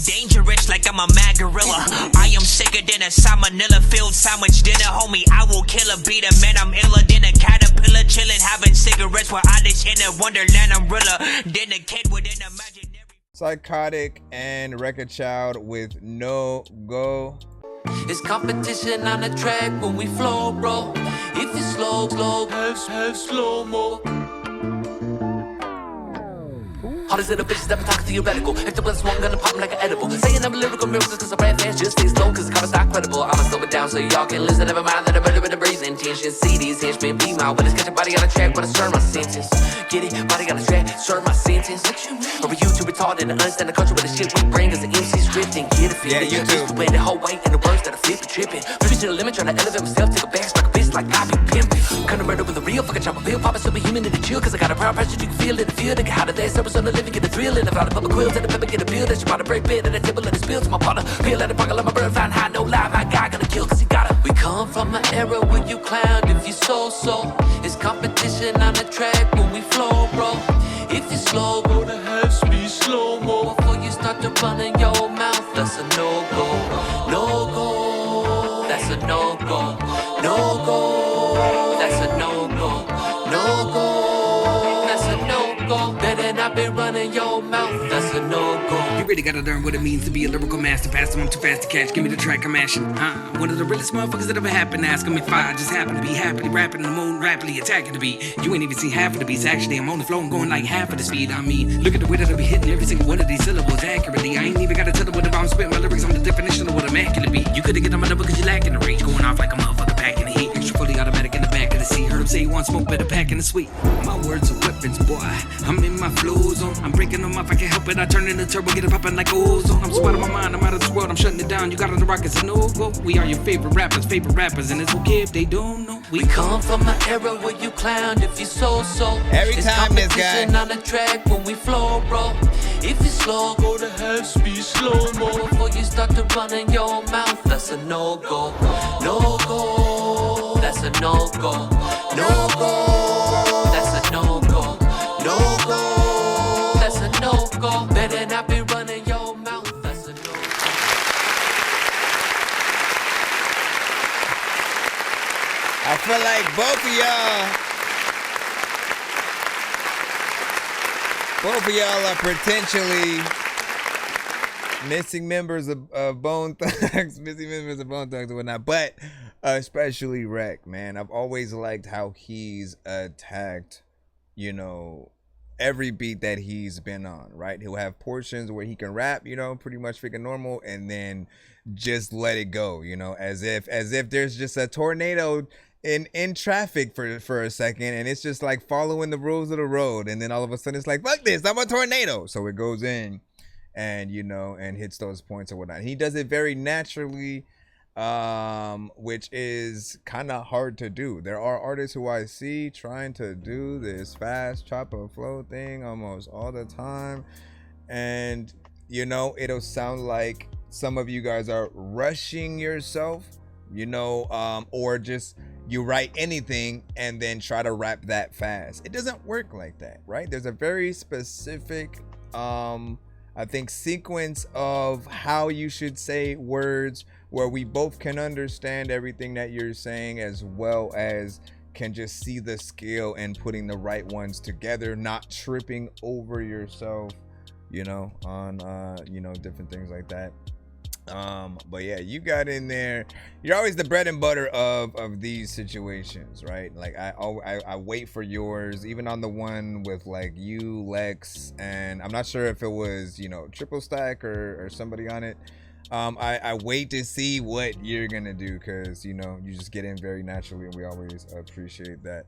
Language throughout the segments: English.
Dangerous like I'm a mad gorilla. I am sicker than a salmonella filled sandwich dinner, homie. I will kill a beat a man. I'm iller than a caterpillar, chilling, having cigarettes while I dish in a wonderland. I'm realer than a kid with an imaginary. Psykitiq and WreckAChild with No Go. It's competition on the track when we flow, bro. If it's slow, have slow-mo. Hardest little bitches that be talking theoretical. If the one's one gonna pop them like an edible. Saying I'm a lyrical miracle cause I rap fast, just stay slow cause the cover's not credible. I'ma slow it down so y'all can listen. Never mind that I'm better with the brazen intentions. See these henchmen be my witness. Catch a body on a track when I serve my sentence. Get it? Body on a track, serve my sentence. Or are you too retarded to understand the culture with the shit we bring as the MC scripting? Get it, feel it. Yeah, you too. The way the whole weight and the words that I flip be tripping. Push me to the limit, trying to elevate myself, take a back, strike a bitch like I be pimping. Kind of murder with a real fucking chopper, pill popper, superhuman in the chill. Cause I got a power pressure, you can feel it, the feel. Nigga, how did that service on the living, get the thrill in the the public quills and the pepper get a pill. That's your break bed at the table and the spill to my partner. Peel at the pocket, let my bird find high, no lie. My guy gonna kill cause he got it. We come from an era where you clowned if you so. It's competition on the track when we flow, bro. If you slow, go to half speed, slow-mo. Before you start to run in your mouth, that's a no-go. No-go, that's a no-go. No-go, that's a no-go. No-go, that's a no-go. Better not be running your mouth, that's a no-go. You really gotta learn what it means to be a lyrical master. Faster, I'm too fast to catch. Give me the track, I'm mashing. One of the realest motherfuckers that ever happened. Ask him if I just happen to be happily rapping the moon, rapidly attacking the beat. You ain't even seen half of the beats. Actually, I'm on the flow and going like half of the speed. I mean, look at the way that I be hitting every single one of these syllables accurately. I ain't even gotta tell her what I'm spitting. My lyrics on the definition of what I'm immaculate beat. You couldn't get on my number cause you lacking the reach. Going off like a motherfucker packing the heat. Extra fully automatic in the back of the seat. Heard him say he wants smoke, better pack in the sweet. My words are weapons, boy. I'm in my flow zone. I'm breaking them off, I can't help it. I turn into turbo, get it popping like ozone. I'm so out of my mind, I'm out of this world. I'm shutting it down. You got on the rock, it's a no-go. We are your favorite rappers, and it's okay if they don't know. We come from an era where you clown if you so. Every time this guy on the track when we flow, bro. If you slow, go to half speed, slow-mo. Before you start to run in your mouth, that's a no-go. No-go, that's a no-go. No-go, that's a no-go. No-go, that's a no-go. Better not be running your mouth, that's a no-go. I feel like both of y'all are potentially missing members of Bone Thugs, or whatnot, but especially Wreck, man. I've always liked how he's attacked, you know, every beat that he's been on, right? He'll have portions where he can rap, you know, pretty much freaking normal, and then just let it go, you know, as if there's just a tornado in traffic for a second, and it's just like following the rules of the road, and then all of a sudden it's like, fuck this, I'm a tornado. So it goes in and, you know, and hits those points or whatnot. He does it very naturally, which is kind of hard to do. There are artists who I see trying to do this fast chopper flow thing almost all the time, and you know, it'll sound like some of you guys are rushing yourself, you know, or just you write anything and then try to rap that fast. It doesn't work like that, right? There's a very specific I think sequence of how you should say words where we both can understand everything that you're saying, as well as can just see the skill and putting the right ones together, not tripping over yourself, you know, on you know, different things like that. But yeah, you got in there. You're always the bread and butter of these situations, right? Like I wait for yours, even on the one with like you, Lex, and I'm not sure if it was, you know, Triple Stack or somebody on it. I wait to see what you're gonna do, because you know, you just get in very naturally, and we always appreciate that.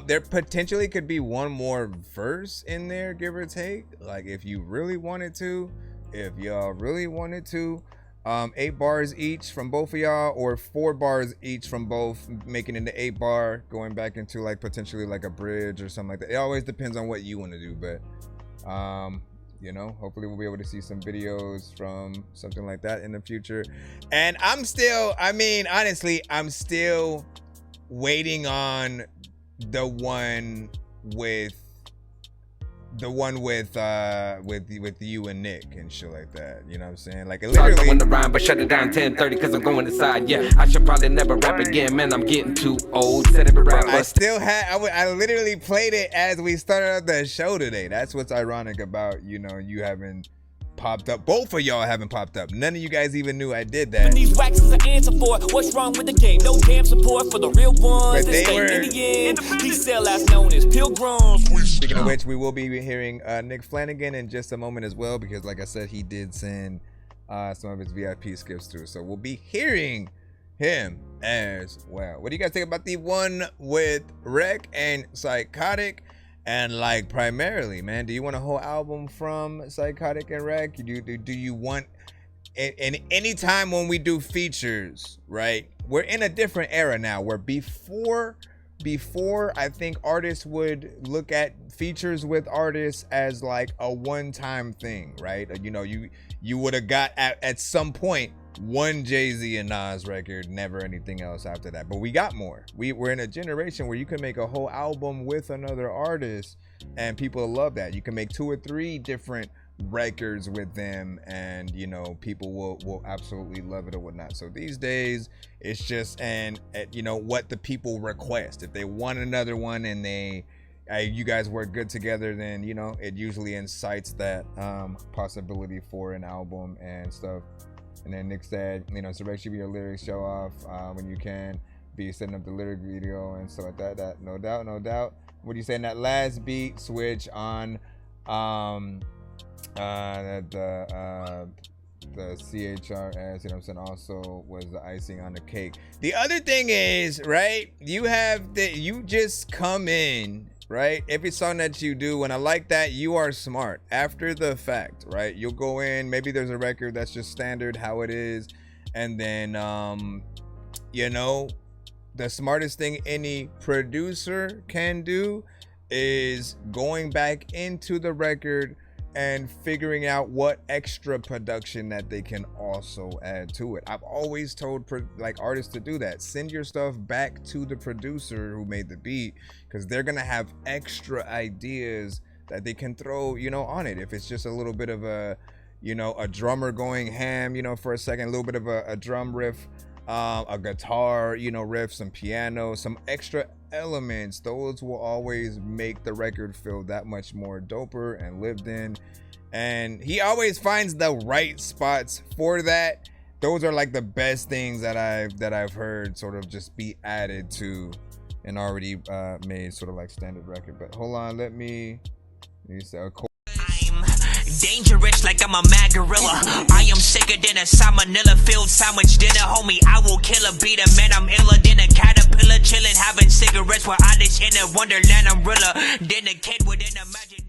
There potentially could be one more verse in there, give or take, like if you really wanted to, if y'all really wanted to. 8 bars each from both of y'all, or 4 bars each from both, making it the 8 bar, going back into like potentially like a bridge or something like that. It always depends on what you want to do, but you know, hopefully we'll be able to see some videos from something like that in the future. And I'm still, I mean, honestly, I'm still waiting on the one with the one with you and Nick and shit like that. You know what I'm saying? Like, Sorry, literally. I want to rhyme, but shut it down 10:30 because I'm going inside. Yeah, I should probably never rap again, man. I'm getting too old. Said every rapper. I still had. I literally played it as we started out the show today. That's what's ironic about, you know, you haven't popped up. Both of y'all haven't popped up. None of you guys even knew I did that. These wax is an answer for what's wrong with the game. No damn support for the real ones. But they stay were- in the end. These sellouts known as pilgrims. Speaking of which, we will be hearing Nick Flanagan in just a moment as well, because like I said, he did send some of his VIP skips through. So we'll be hearing him as well. What do you guys think about the one with Wreck and Psykitiq? And like, primarily, man, do you want a whole album from Psykitiq and Wreck? Do you want, and any time when we do features, right? We're in a different era now, where before I think artists would look at features with artists as like a one-time thing, right? You know, you would have got at some point one Jay-Z and Nas record, never anything else after that. But we got more. We're in a generation where you can make a whole album with another artist and people love that. You can make 2 or 3 different records with them, and you know, people will absolutely love it or whatnot. So these days it's just you know what the people request. If they want another one and you guys work good together, then you know it usually incites that possibility for an album and stuff. And then Nick said, you know, so make sure your lyrics show off when you can, be setting up the lyric video and stuff like that. That no doubt. What do you say in that last beat switch on the CHRS, you know what I'm saying, also was the icing on the cake. The other thing is, right, you just come in, right? Every song that you do, and I like that you are smart after the fact, right? You'll go in, maybe there's a record that's just standard how it is, and then you know, the smartest thing any producer can do is going back into the record and figuring out what extra production that they can also add to it. I've always told like artists to do that. Send your stuff back to the producer who made the beat, because they're gonna have extra ideas that they can throw, you know, on it. If it's just a little bit of a, you know, a drummer going ham, you know, for a second, a little bit of a drum riff, a guitar, you know, riff, some piano, some extra elements, those will always make the record feel that much more doper and lived in. And he always finds the right spots for that. Those are like the best things that I've heard sort of just be added to an already made sort of like standard record. But hold on, let me say dangerous like I'm a mad gorilla. I am sicker than a salmonella filled sandwich dinner, homie. I will kill a beat a man. I'm iller than a caterpillar, chilling, having cigarettes while I just in a wonderland. I'm realer than a kid within a magic.